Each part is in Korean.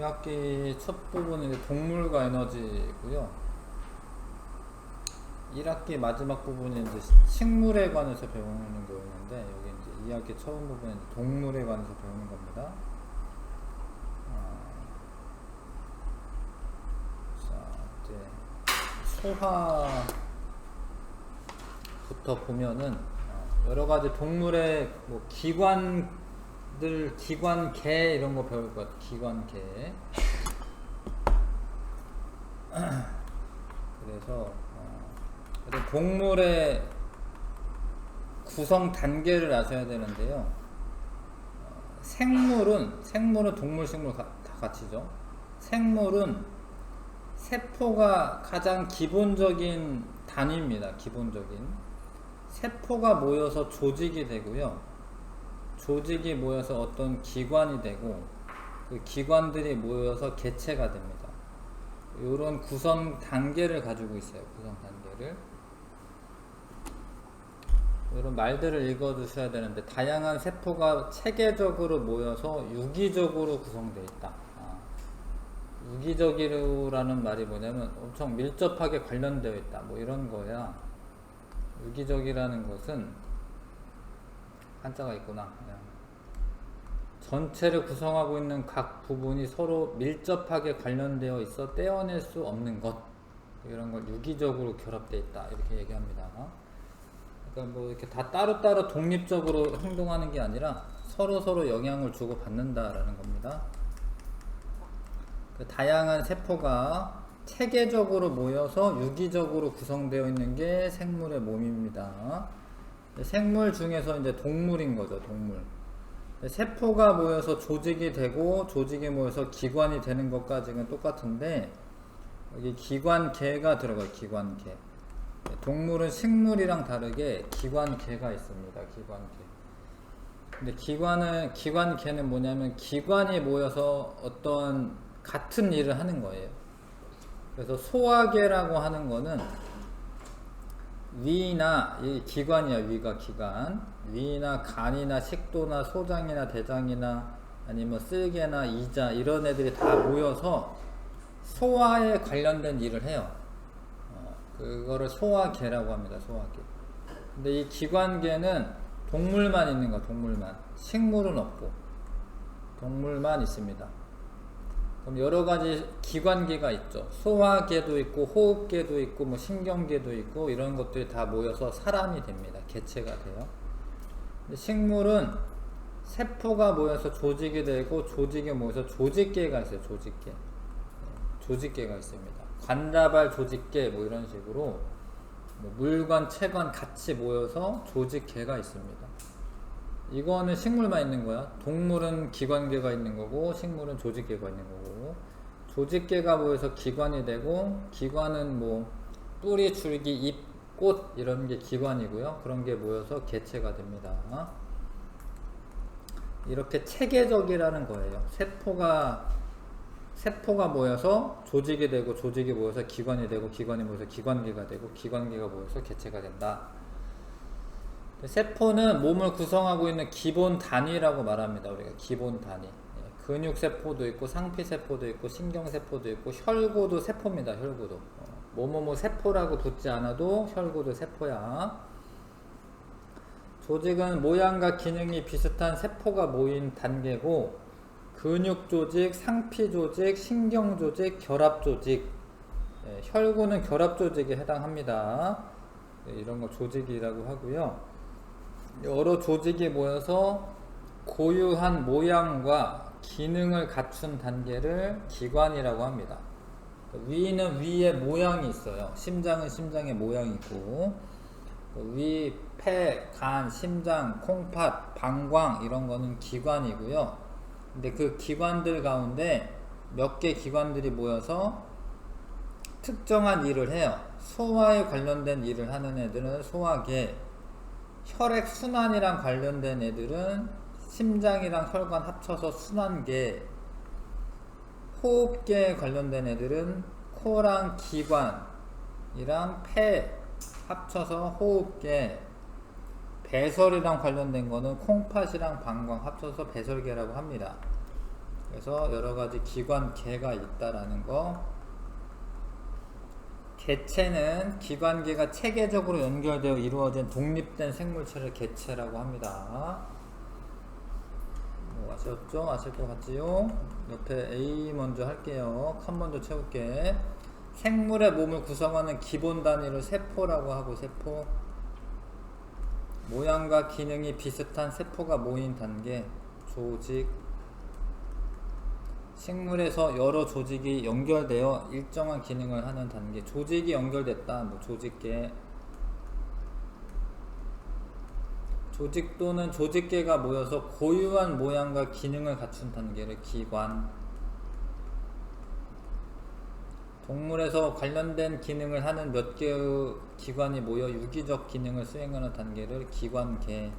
2학기 첫 부분은 동물과 에너지고요. 1학기 마지막 부분이 이제 식물에 관해서 배우는 거였는데, 여기 이제 2학기 처음 부분은 동물에 관해서 배우는 겁니다. 자, 이제 소화부터 보면은 여러 가지 동물의 뭐 기관계 이런 거 배울 것 같아요. 기관계. 그래서 동물의 구성 단계를 아셔야 되는데요. 생물은 동물, 식물 다 같이죠. 생물은 세포가 가장 기본적인 단위입니다. 기본적인. 세포가 모여서 조직이 되고요. 조직이 모여서 어떤 기관이 되고, 그 기관들이 모여서 개체가 됩니다. 이런 구성 단계를 가지고 있어요. 구성 단계를. 이런 말들을 읽어 두셔야 되는데, 다양한 세포가 체계적으로 모여서 유기적으로 구성되어 있다. 유기적이라는 말이 뭐냐면 엄청 밀접하게 관련되어 있다. 뭐 이런 거야. 유기적이라는 것은 한자가 있구나. 전체를 구성하고 있는 각 부분이 서로 밀접하게 관련되어 있어 떼어낼 수 없는 것, 이런 걸 유기적으로 결합되어 있다, 이렇게 얘기합니다. 그러니까 뭐 이렇게 다 따로따로 독립적으로 행동하는 게 아니라 서로 영향을 주고 받는다라는 겁니다. 그 다양한 세포가 체계적으로 모여서 유기적으로 구성되어 있는 게 생물의 몸입니다. 생물 중에서 이제 동물인 거죠, 동물. 세포가 모여서 조직이 되고, 조직이 모여서 기관이 되는 것까지는 똑같은데, 여기 기관계가 들어가요. 기관계. 동물은 식물이랑 다르게 기관계가 있습니다. 기관계. 근데 기관계는 뭐냐면 기관이 모여서 어떤 같은 일을 하는 거예요. 그래서 소화계라고 하는 거는 위나, 이 기관이야. 위가 기관. 위나 간이나 식도나 소장이나 대장이나 아니면 쓸개나 이자, 이런 애들이 다 모여서 소화에 관련된 일을 해요. 그거를 소화계라고 합니다. 소화계. 근데 이 기관계는 동물만 있는 거야. 동물만. 식물은 없고 동물만 있습니다. 그럼 여러 가지 기관계가 있죠. 소화계도 있고 호흡계도 있고 뭐 신경계도 있고, 이런 것들이 다 모여서 사람이 됩니다. 개체가 돼요. 근데 식물은 세포가 모여서 조직이 되고, 조직이 모여서 조직계가 있어요. 조직계. 조직계가 있습니다. 관자발 조직계 뭐 이런 식으로 뭐 물관, 체관 같이 모여서 조직계가 있습니다. 이거는 식물만 있는 거야. 동물은 기관계가 있는 거고, 식물은 조직계가 있는 거고. 조직계가 모여서 기관이 되고, 기관은 뭐 뿌리, 줄기, 잎, 꽃 이런 게 기관이고요. 그런 게 모여서 개체가 됩니다. 이렇게 체계적이라는 거예요. 세포가 모여서 조직이 되고, 조직이 모여서 기관이 되고, 기관이 모여서 기관계가 되고, 기관계가 모여서 개체가 된다. 세포는 몸을 구성하고 있는 기본 단위라고 말합니다. 우리가 기본 단위. 근육세포도 있고, 상피세포도 있고, 신경세포도 있고, 혈구도 세포입니다. 혈구도. 뭐뭐뭐 세포라고 붙지 않아도 혈구도 세포야. 조직은 모양과 기능이 비슷한 세포가 모인 단계고, 근육조직, 상피조직, 신경조직, 결합조직, 혈구는 결합조직에 해당합니다. 이런 거 조직이라고 하고요. 여러 조직이 모여서 고유한 모양과 기능을 갖춘 단계를 기관이라고 합니다. 위는 위에 모양이 있어요. 심장은 심장의 모양이 있고, 위, 폐, 간, 심장, 콩팥, 방광 이런 거는 기관이고요. 근데 그 기관들 가운데 몇 개 기관들이 모여서 특정한 일을 해요. 소화에 관련된 일을 하는 애들은 소화계, 혈액순환이랑 관련된 애들은 심장이랑 혈관 합쳐서 순환계, 호흡계에 관련된 애들은 코랑 기관이랑 폐 합쳐서 호흡계, 배설이랑 관련된 거는 콩팥이랑 방광 합쳐서 배설계라고 합니다. 그래서 여러 가지 기관계가 있다라는 거. 개체는 기관계가 체계적으로 연결되어 이루어진 독립된 생물체를 개체라고 합니다. 뭐 아셨죠? 아실 것 같지요? 옆에 A 먼저 할게요. 칸 먼저 채울게. 생물의 몸을 구성하는 기본 단위를 세포라고 하고, 세포. 모양과 기능이 비슷한 세포가 모인 단계, 조직. 식물에서 여러 조직이 연결되어 일정한 기능을 하는 단계, 조직이 연결됐다, 뭐 조직계. 조직 또는 조직계가 모여서 고유한 모양과 기능을 갖춘 단계를 기관. 동물에서 관련된 기능을 하는 몇 개의 기관이 모여 유기적 기능을 수행하는 단계를 기관계.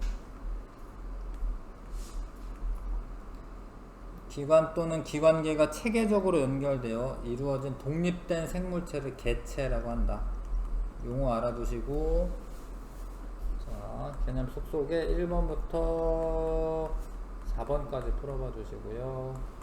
기관 또는 기관계가 체계적으로 연결되어 이루어진 독립된 생물체를 개체라고 한다. 용어 알아두시고, 자, 개념 속속에 1번부터 4번까지 풀어봐 주시고요.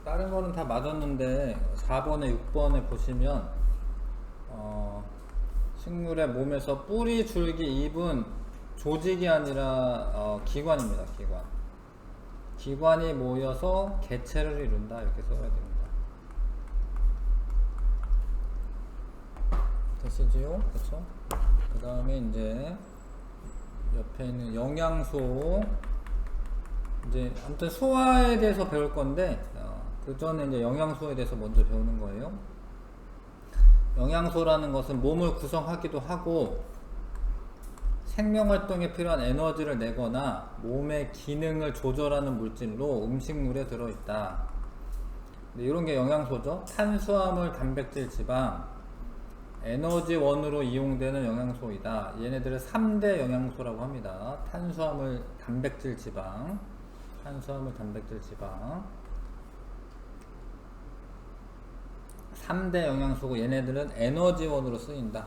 다른 거는 다 맞았는데 4번에 6번에 보시면 식물의 몸에서 뿌리, 줄기, 잎은 조직이 아니라 기관입니다. 기관. 기관이 모여서 개체를 이룬다, 이렇게 써야 됩니다. 되시지요? 그쵸? 그 다음에 이제 옆에 있는 영양소, 이제 아무튼 소화에 대해서 배울 건데 그 전에 이제 영양소에 대해서 먼저 배우는 거예요. 영양소라는 것은 몸을 구성하기도 하고 생명활동에 필요한 에너지를 내거나 몸의 기능을 조절하는 물질로 음식물에 들어있다. 이런 게 영양소죠. 탄수화물, 단백질, 지방, 에너지원으로 이용되는 영양소이다. 얘네들을 3대 영양소라고 합니다. 탄수화물, 단백질, 지방. 탄수화물, 단백질, 지방. 3대 영양소고 얘네들은 에너지원으로 쓰인다.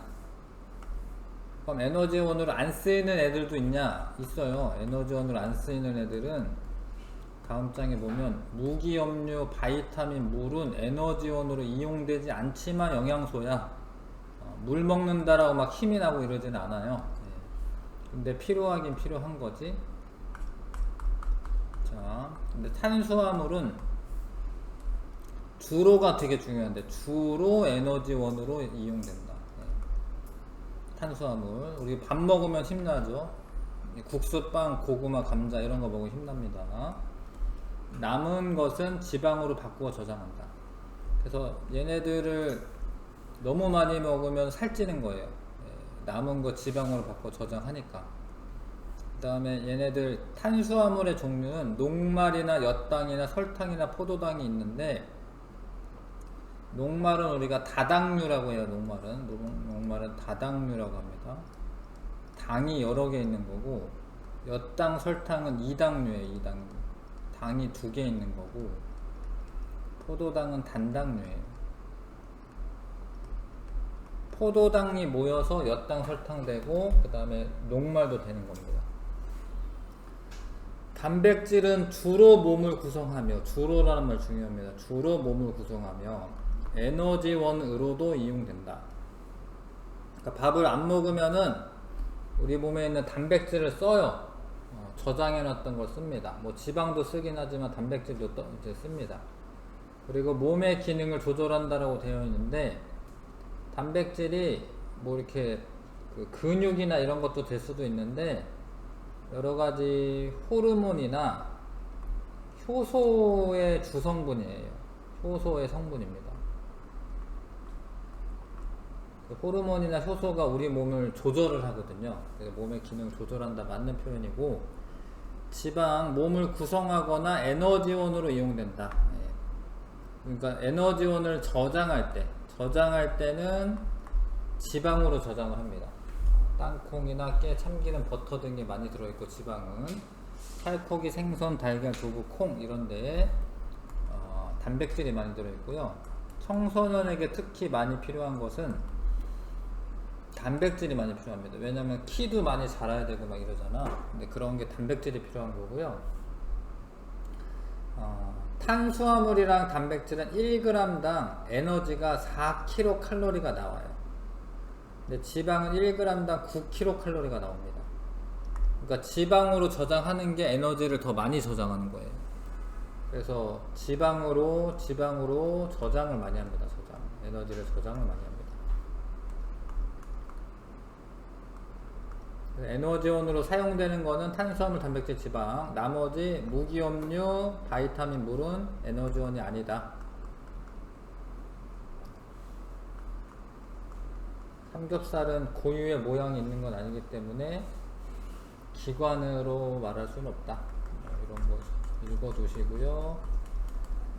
그럼 에너지원으로 안 쓰이는 애들도 있냐? 있어요. 에너지원으로 안 쓰이는 애들은 다음 장에 보면 무기염료, 바이타민, 물은 에너지원으로 이용되지 않지만 영양소야. 물 먹는다라고 막 힘이 나고 이러지는 않아요. 근데 필요하긴 필요한 거지. 자, 근데 탄수화물은 주로가 되게 중요한데 주로 에너지원으로 이용된다. 탄수화물, 우리 밥 먹으면 힘나죠. 국수, 빵, 고구마, 감자 이런 거 먹으면 힘납니다. 남은 것은 지방으로 바꾸어 저장한다. 그래서 얘네들을 너무 많이 먹으면 살찌는 거예요. 남은 거 지방으로 바꿔 저장하니까. 그 다음에 얘네들 탄수화물의 종류는 녹말이나 엿당이나 설탕이나 포도당이 있는데, 녹말은 우리가 다당류라고 해요. 녹말은 다당류라고 합니다. 당이 여러 개 있는 거고, 엿당, 설탕은 2당류예요. 2당류. 당이 2개 있는 거고, 포도당은 단당류예요. 포도당이 모여서 엿당, 설탕 되고, 그 다음에 녹말도 되는 겁니다. 단백질은 주로 몸을 구성하며, 주로라는 말 중요합니다. 주로 몸을 구성하며 에너지원으로도 이용된다. 그러니까 밥을 안 먹으면은 우리 몸에 있는 단백질을 써요. 저장해 놨던 걸 씁니다. 뭐 지방도 쓰긴 하지만 단백질도 이제 씁니다. 그리고 몸의 기능을 조절한다라고 되어 있는데, 단백질이 뭐 이렇게 그 근육이나 이런 것도 될 수도 있는데, 여러 가지 호르몬이나 효소의 주성분이에요. 효소의 성분입니다. 그 호르몬이나 효소가 우리 몸을 조절을 하거든요. 그래서 몸의 기능을 조절한다, 맞는 표현이고, 지방, 몸을 구성하거나 에너지원으로 이용된다. 그러니까 에너지원을 저장할 때는 지방으로 저장을 합니다. 땅콩이나 깨, 참기름, 버터 등이 많이 들어있고, 지방은 살코기, 생선, 달걀, 두부, 콩 이런데 단백질이 많이 들어있고요. 청소년에게 특히 많이 필요한 것은 단백질이 많이 필요합니다. 왜냐면 키도 많이 자라야 되고 막 이러잖아. 근데 그런 게 단백질이 필요한 거고요. 탄수화물이랑 단백질은 1g당 에너지가 4kcal가 나와요. 근데 지방은 1g당 9kcal가 나옵니다. 그러니까 지방으로 저장하는 게 에너지를 더 많이 저장하는 거예요. 그래서 지방으로 저장을 많이 합니다. 에너지를 저장을 많이 합니다. 에너지원으로 사용되는 거는 탄수화물, 단백질, 지방, 나머지 무기염료, 바이타민, 물은 에너지원이 아니다. 삼겹살은 고유의 모양이 있는 건 아니기 때문에 기관으로 말할 수는 없다. 이런 거 읽어두시고요.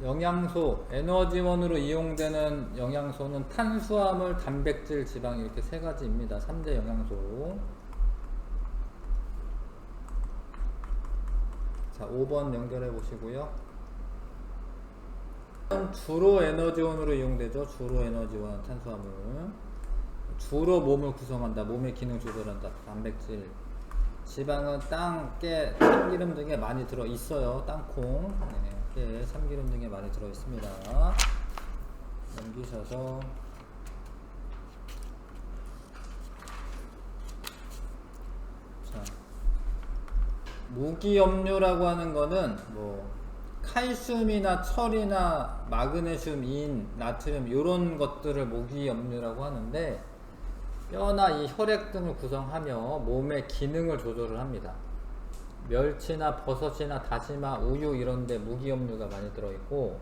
영양소, 에너지원으로 이용되는 영양소는 탄수화물, 단백질, 지방 이렇게 세 가지입니다. 3대 영양소. 자, 5번 연결해 보시고요. 주로 에너지원으로 이용되죠. 주로 에너지원, 탄수화물. 주로 몸을 구성한다. 몸의 기능 조절한다. 단백질. 지방은 땅, 깨, 참기름 등에 많이 들어 있어요. 땅콩, 깨, 참기름 등에 많이 들어 있습니다. 넘기셔서 무기염료라고 하는 거는 뭐 칼슘이나 철이나 마그네슘, 인, 나트륨 이런 것들을 무기염료라고 하는데 뼈나 이 혈액 등을 구성하며 몸의 기능을 조절을 합니다. 멸치나 버섯이나 다시마, 우유 이런데 무기염료가 많이 들어있고,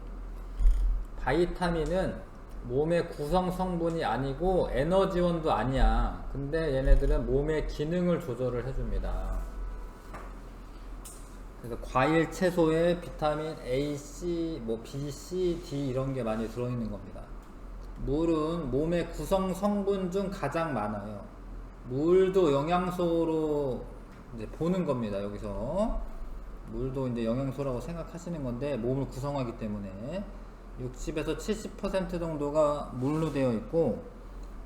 바이타민은 몸의 구성 성분이 아니고 에너지원도 아니야. 근데 얘네들은 몸의 기능을 조절을 해줍니다. 그래서 과일, 채소에 비타민 A, C, 뭐 B, C, D 이런 게 많이 들어있는 겁니다. 물은 몸의 구성 성분 중 가장 많아요. 물도 영양소로 이제 보는 겁니다. 여기서 물도 이제 영양소라고 생각하시는 건데 몸을 구성하기 때문에 60에서 70% 정도가 물로 되어 있고,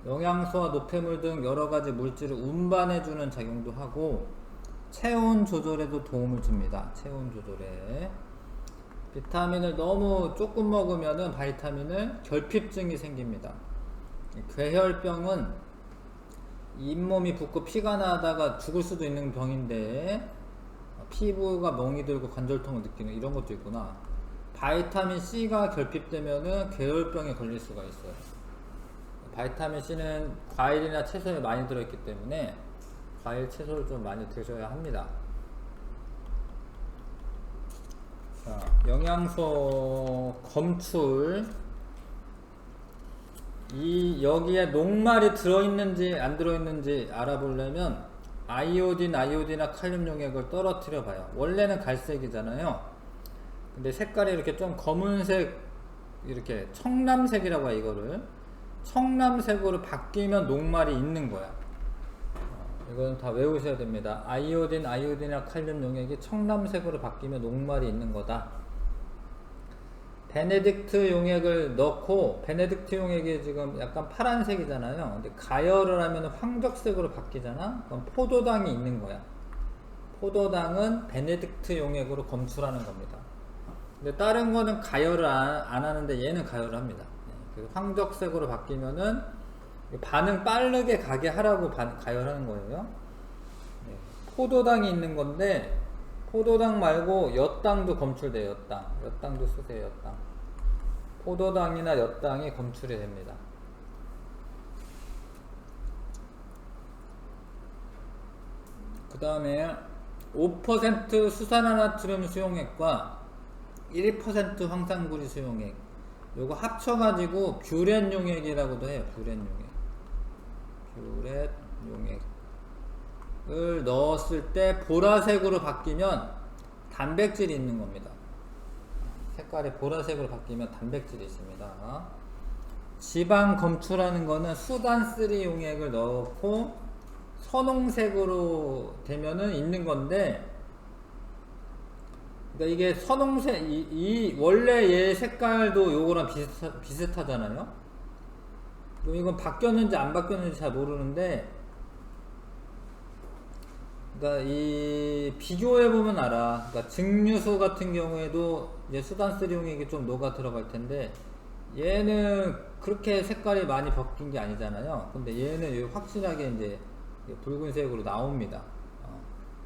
영양소와 노폐물 등 여러 가지 물질을 운반해 주는 작용도 하고 체온 조절에도 도움을 줍니다. 체온 조절에. 비타민을 너무 조금 먹으면은 바이타민을 결핍증이 생깁니다. 괴혈병은 잇몸이 붓고 피가 나다가 죽을 수도 있는 병인데 피부가 멍이 들고 관절통을 느끼는 이런 것도 있구나. 바이타민 C가 결핍되면은 괴혈병에 걸릴 수가 있어요. 바이타민 C는 과일이나 채소에 많이 들어있기 때문에 과일, 채소를 좀 많이 드셔야 합니다. 자, 영양소 검출. 여기에 녹말이 들어있는지 안 들어있는지 알아보려면 아이오딘이나 칼륨 용액을 떨어뜨려 봐요. 원래는 갈색이잖아요. 근데 색깔이 이렇게 좀 검은색, 이렇게 청람색이라고 해요. 이거를 청람색으로 바뀌면 녹말이 있는 거야. 이건 다 외우셔야 됩니다. 아이오딘이나 칼륨 용액이 청람색으로 바뀌면 녹말이 있는 거다. 베네딕트 용액을 넣고, 베네딕트 용액이 지금 약간 파란색이잖아요. 근데 가열을 하면 황적색으로 바뀌잖아. 그럼 포도당이 있는 거야. 포도당은 베네딕트 용액으로 검출하는 겁니다. 근데 다른 거는 가열을 안 하는데 얘는 가열을 합니다. 그래서 황적색으로 바뀌면은 반응 빠르게 가게 하라고 가열하는 거예요. 포도당이 있는 건데 포도당 말고 엿당도 검출돼요. 엿당도 쓰세요. 엿당. 포도당이나 엿당이 검출이 됩니다. 그 다음에 5% 수산화나트륨 수용액과 1% 황산구리 수용액, 요거 합쳐가지고 뷰렛 용액이라고도 해요. 뷰렛 용액을 넣었을 때 보라색으로 바뀌면 단백질이 있는 겁니다. 색깔이 보라색으로 바뀌면 단백질이 있습니다. 지방 검출하는 거는 수단3 용액을 넣고 선홍색으로 되면은 있는 건데, 그러니까 이게 선홍색 이 원래 얘 색깔도 요거랑 비슷하잖아요. 그럼 이건 바뀌었는지 안 바뀌었는지 잘 모르는데, 그러니까 이 비교해 보면 알아. 그러니까 증류수 같은 경우에도 이제 수단3 용액이 좀 녹아 들어갈 텐데, 얘는 그렇게 색깔이 많이 바뀐 게 아니잖아요. 근데 얘는 확실하게 이제 붉은색으로 나옵니다.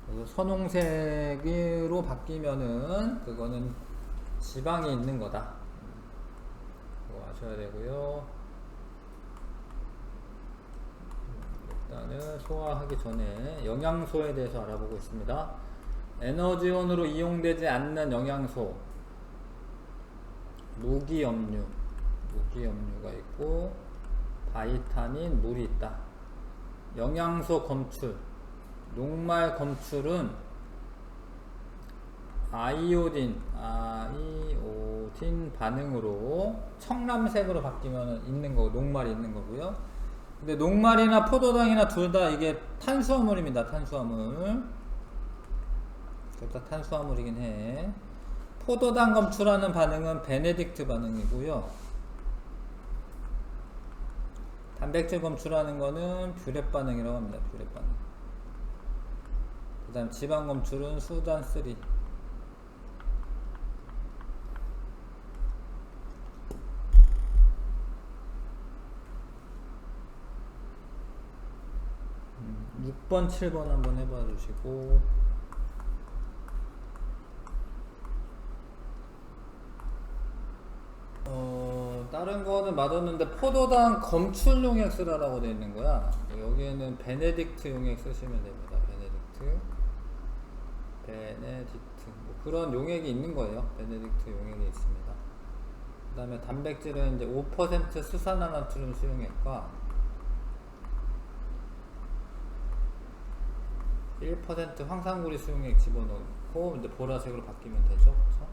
그래서 선홍색으로 바뀌면은 그거는 지방이 있는 거다. 그거 아셔야 되고요. 일단은 소화하기 전에 영양소에 대해서 알아보고 있습니다. 에너지원으로 이용되지 않는 영양소, 무기염류가 있고, 바이타민, 물이 있다. 영양소 검출, 녹말 검출은 아이오딘 반응으로 청람색으로 바뀌면 있는 거, 녹말이 있는 거고요. 근데 녹말이나 포도당이나 둘 다 이게 탄수화물입니다. 탄수화물. 둘 다 탄수화물이긴 해. 포도당 검출하는 반응은 베네딕트 반응이고요. 단백질 검출하는 거는 뷰렛 반응이라고 합니다. 뷰렛 반응. 그 다음 지방 검출은 수단3. 6번, 7번 한번 해봐 주시고, 다른 거는 맞았는데 포도당 검출 용액 쓰라고 되어 있는 거야. 여기에는 베네딕트 용액 쓰시면 됩니다. 베네딕트 뭐 그런 용액이 있는 거예요. 베네딕트 용액이 있습니다. 그 다음에 단백질은 이제 5% 수산화나트륨 수용액과 1% 황산구리 수용액 집어넣고 이제 보라색으로 바뀌면 되죠. 그쵸?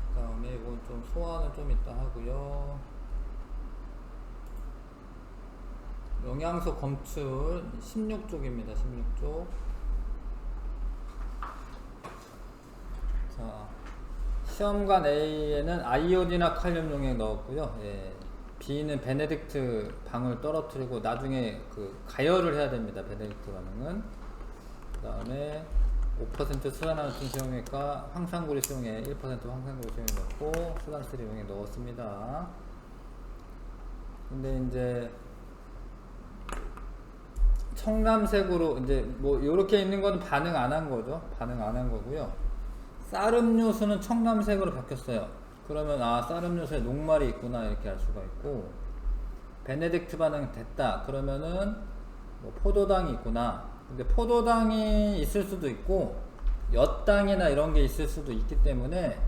그 다음에 이건 좀 소화는 좀 이따 하고요. 영양소 검출 16쪽입니다. 16쪽. 자, 시험관 A에는 아이오딘이나 칼륨 용액 넣었고요. 예. B는 베네딕트 방울 떨어뜨리고 나중에 그 가열을 해야 됩니다. 베네딕트 반응은. 그 다음에 5% 수산화나트륨 수용액과 황산구리 수용액 1% 황산구리 수용액 넣고 수단3 용액 넣었습니다. 근데 이제 청람색으로 이제 뭐 요렇게 있는 거는 반응 안 한 거죠. 반응 안 한 거고요. 쌀음료수는 청람색으로 바뀌었어요. 그러면 쌀음료수에 녹말이 있구나 이렇게 알 수가 있고, 베네딕트 반응 됐다 그러면은 뭐 포도당이 있구나. 근데 포도당이 있을 수도 있고 엿당이나 이런 게 있을 수도 있기 때문에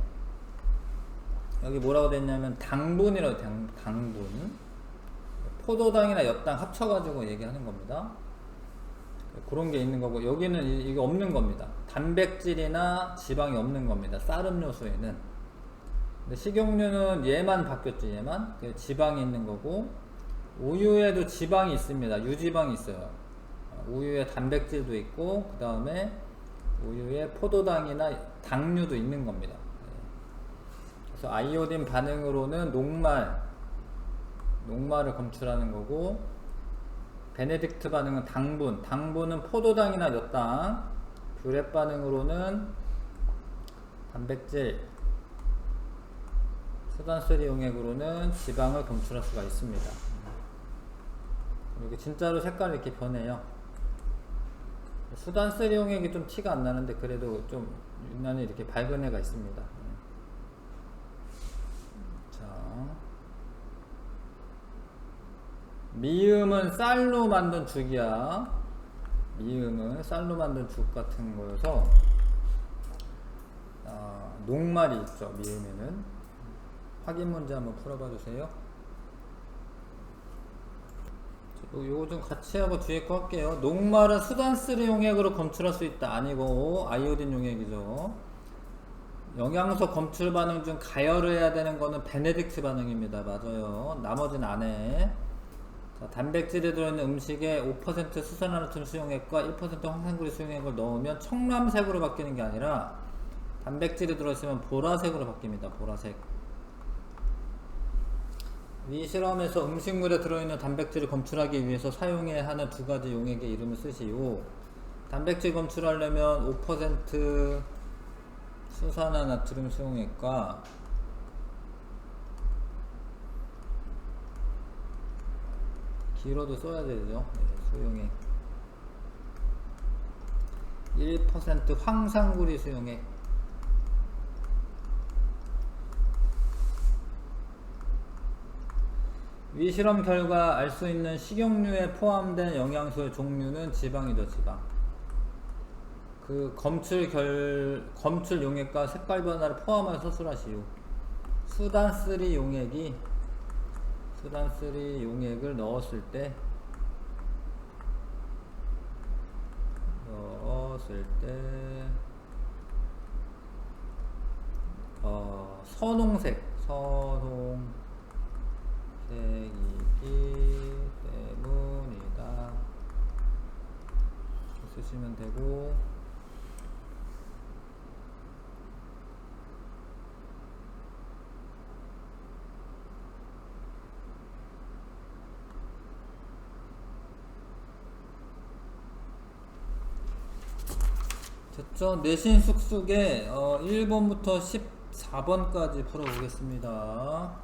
여기 뭐라고 됐냐면 당분이라고 당분. 포도당이나 엿당 합쳐가지고 얘기하는 겁니다. 그런 게 있는 거고, 여기는 이게 없는 겁니다. 단백질이나 지방이 없는 겁니다. 쌀음료수에는. 근데 식용유는 얘만 바뀌었죠. 얘만 지방이 있는 거고, 우유에도 지방이 있습니다. 유지방이 있어요. 우유에 단백질도 있고, 그 다음에 우유에 포도당이나 당류도 있는 겁니다. 그래서 아이오딘 반응으로는 녹말을 검출하는 거고, 베네딕트 반응은 당분은 포도당이나 엿당, 뷰렛 반응으로는 단백질, 수단3 용액으로는 지방을 검출할 수가 있습니다. 이게 진짜로 색깔이 이렇게 변해요. 수단3 용액이 좀 티가 안 나는데 그래도 좀 유난히 이렇게 밝은 애가 있습니다. 자, 미음은 쌀로 만든 죽이야. 미음은 쌀로 만든 죽 같은 거여서 녹말이 있죠. 미음에는. 확인 문제 한번 풀어봐 주세요. 요거 좀 같이 하고 뒤에 거 할게요. 녹말은 수단3 용액으로 검출할 수 있다. 아니고 아이오딘 용액이죠. 영양소 검출 반응 중 가열을 해야 되는 거는 베네딕트 반응입니다. 맞아요. 나머지는 안 해. 자, 단백질이 들어있는 음식에 5% 수산화나트륨 수용액과 1% 황산구리 수용액을 넣으면 청람색으로 바뀌는 게 아니라 단백질이 들어있으면 보라색으로 바뀝니다. 보라색. 이 실험에서 음식물에 들어있는 단백질을 검출하기 위해서 사용해야 하는 두 가지 용액의 이름을 쓰시오. 단백질 검출하려면 5% 수산화나트륨 수용액과 길어도 써야 되죠. 수용액 1% 황산구리 수용액. 이 실험 결과 알 수 있는 식용유에 포함된 영양소의 종류는 지방이죠. 지방. 그 검출 용액과 색깔 변화를 포함하여 서술하시오. 수단3 용액을 넣었을 때 선홍색이기 때문이다. 쓰시면 되고, 됐죠? 내신 쑥쑥에 1번부터 14번까지 풀어보겠습니다.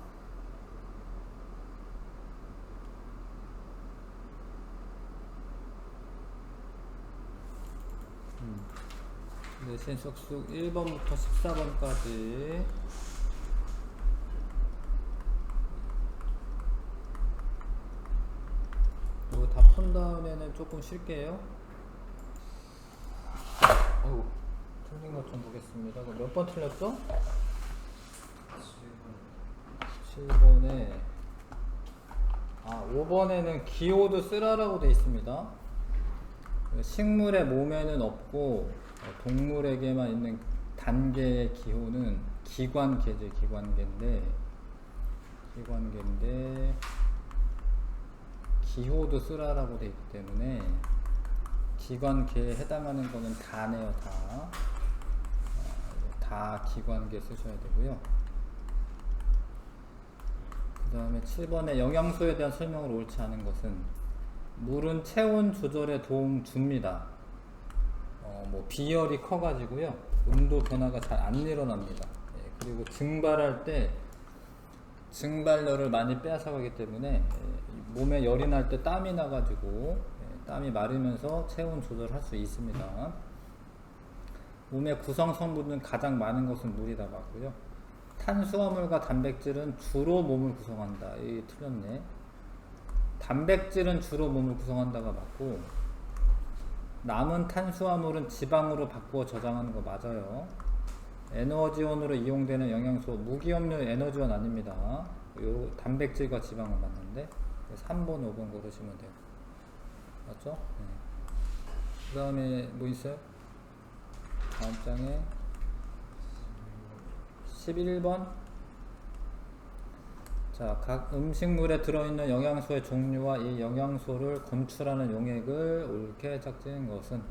내신 쑥쑥 1번부터 14번까지. 이거 다 푼 다음에는 조금 쉴게요. 아이고, 틀린 것 좀 보겠습니다. 몇 번 틀렸죠? 7번에 5번에는 기호도 쓰라라고 되어 있습니다. 식물의 몸에는 없고 동물에게만 있는 단계의 기호는 기관계죠. 기관계인데 기호도 쓰라라고 되어 있기 때문에 기관계에 해당하는 거는 다네요. 다 기관계 쓰셔야 되고요. 그 다음에 7번에 영양소에 대한 설명을 옳지 않은 것은 물은 체온 조절에 도움 줍니다. 비열이 커가지고요. 온도 변화가 잘 안 일어납니다. 그리고 증발할 때 증발열을 많이 빼앗아가기 때문에 몸에 열이 날 때 땀이 나가지고 땀이 마르면서 체온 조절할 수 있습니다. 몸의 구성 성분은 가장 많은 것은 물이다 맞고요. 탄수화물과 단백질은 주로 몸을 구성한다. 이 틀렸네. 단백질은 주로 몸을 구성한다가 맞고, 남은 탄수화물은 지방으로 바꾸어 저장하는 거 맞아요. 에너지원으로 이용되는 영양소, 무기업료 에너지원 아닙니다. 요 단백질과 지방은 맞는데 3번, 5번 고르시면 돼요. 맞죠? 네. 그 다음에 뭐 있어요? 다음 장에 11번. 자, 각 음식물에 들어있는 영양소의 종류와 이 영양소를 검출하는 용액을 옳게 짝지은 것은,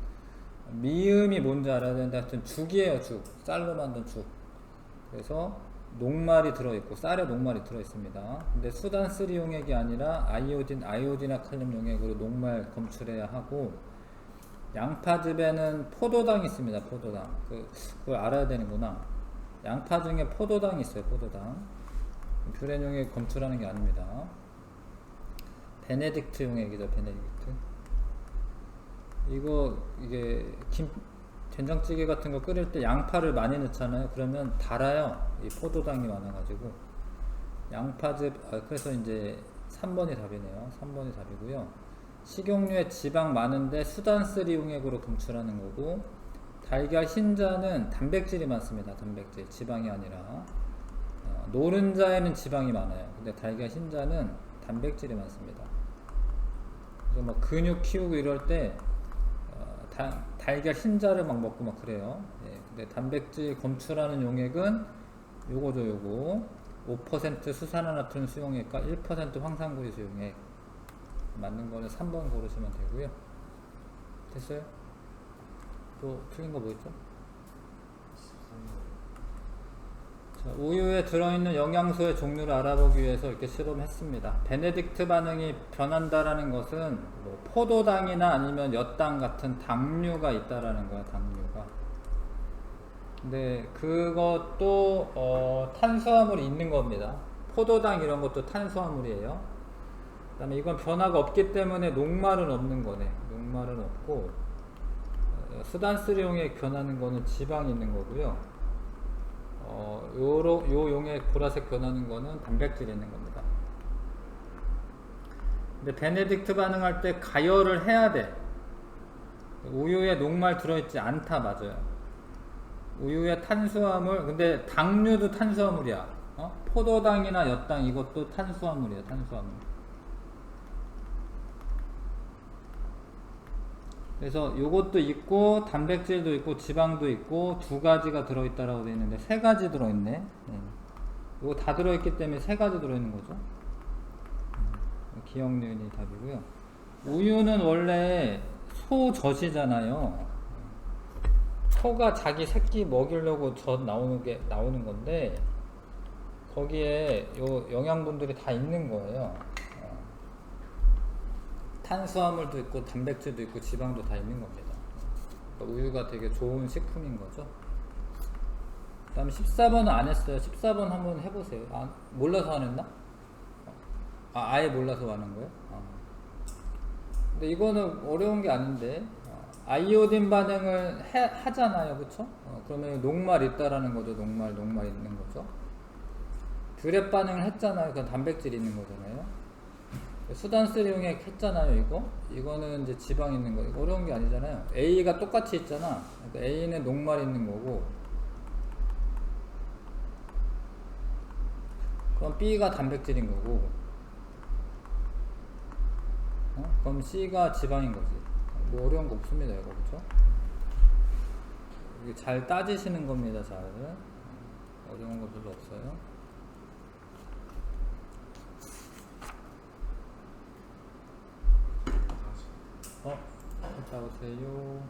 미음이 뭔지 알아야 되는데 하여튼 죽이에요. 죽. 쌀로 만든 죽. 그래서 녹말이 들어있고 쌀에 녹말이 들어있습니다. 근데 수단3 용액이 아니라 아이오딘이나 칼륨 용액으로 녹말 검출해야 하고, 양파즙에는 포도당이 있습니다. 포도당. 그걸 알아야 되는구나. 양파 중에 포도당이 있어요. 포도당. 퓨렌 용액 검출하는 게 아닙니다. 베네딕트 용액이죠. 베네딕트. 이게 된장찌개 같은 거 끓일 때 양파를 많이 넣잖아요. 그러면 달아요. 이 포도당이 많아가지고. 양파즙, 그래서 이제 3번이 답이네요. 3번이 답이고요. 식용유에 지방 많은데 수단3 용액으로 검출하는 거고, 달걀 흰자는 단백질이 많습니다. 단백질, 지방이 아니라. 노른자에는 지방이 많아요. 근데 달걀 흰자는 단백질이 많습니다. 그래서 막 근육 키우고 이럴 때 달걀 흰자를 막 먹고 막 그래요. 근데 단백질 검출하는 용액은 요거죠. 요거 5% 수산화나트륨 수용액과 1% 황산구리 수용액. 맞는 거는 3번 고르시면 되고요. 됐어요? 또 틀린 거 뭐 있죠? 자, 우유에 들어있는 영양소의 종류를 알아보기 위해서 이렇게 실험했습니다. 베네딕트 반응이 변한다라는 것은 뭐 포도당이나 아니면 엿당 같은 당류가 있다라는 거야, 당류가. 근데 그것도 탄수화물이 있는 겁니다. 포도당 이런 것도 탄수화물이에요. 그 다음에 이건 변화가 없기 때문에 녹말은 없는 거네. 녹말은 없고, 수단스리용에 변하는 거는 지방이 있는 거고요. 요 용에 보라색 변하는 거는 단백질이 있는 겁니다. 근데 베네딕트 반응할 때 가열을 해야 돼. 우유에 녹말 들어있지 않다, 맞아요. 우유에 탄수화물, 근데 당류도 탄수화물이야. 포도당이나 엿당 이것도 탄수화물이야, 탄수화물. 그래서 요것도 있고 단백질도 있고 지방도 있고 두 가지가 들어있다라고 되어 있는데 세 가지 들어있네. 네. 요거 다 들어있기 때문에 세 가지 들어있는 거죠. 기억니은이 답이고요. 우유는 원래 소젖이잖아요. 소가 자기 새끼 먹이려고 젖 나오는 건데 거기에 요 영양분들이 다 있는 거예요. 탄수화물도 있고 단백질도 있고 지방도 다 있는 겁니다. 그러니까 우유가 되게 좋은 식품인 거죠. 그 다음에 14번은 안 했어요. 14번 한번 해보세요. 몰라서 안 했나? 아예 몰라서 하는 거예요? 근데 이거는 어려운 게 아닌데 아이오딘 반응을 하잖아요, 그쵸? 그러면 녹말 있다라는 거죠. 녹말 있는 거죠. 듀렛 반응을 했잖아요. 그건 단백질 있는 거잖아요. 수단스리용에 했잖아요. 이거는 이제 지방 있는 거. 이거 어려운 게 아니잖아요. A가 똑같이 있잖아. 그러니까 A는 녹말 있는 거고, 그럼 B가 단백질인 거고, 그럼 C가 지방인 거지. 뭐 어려운 거 없습니다, 이거. 그쵸? 이게 잘 따지시는 겁니다, 잘. 어려운 거 별로 없어요. 갔다 오세요.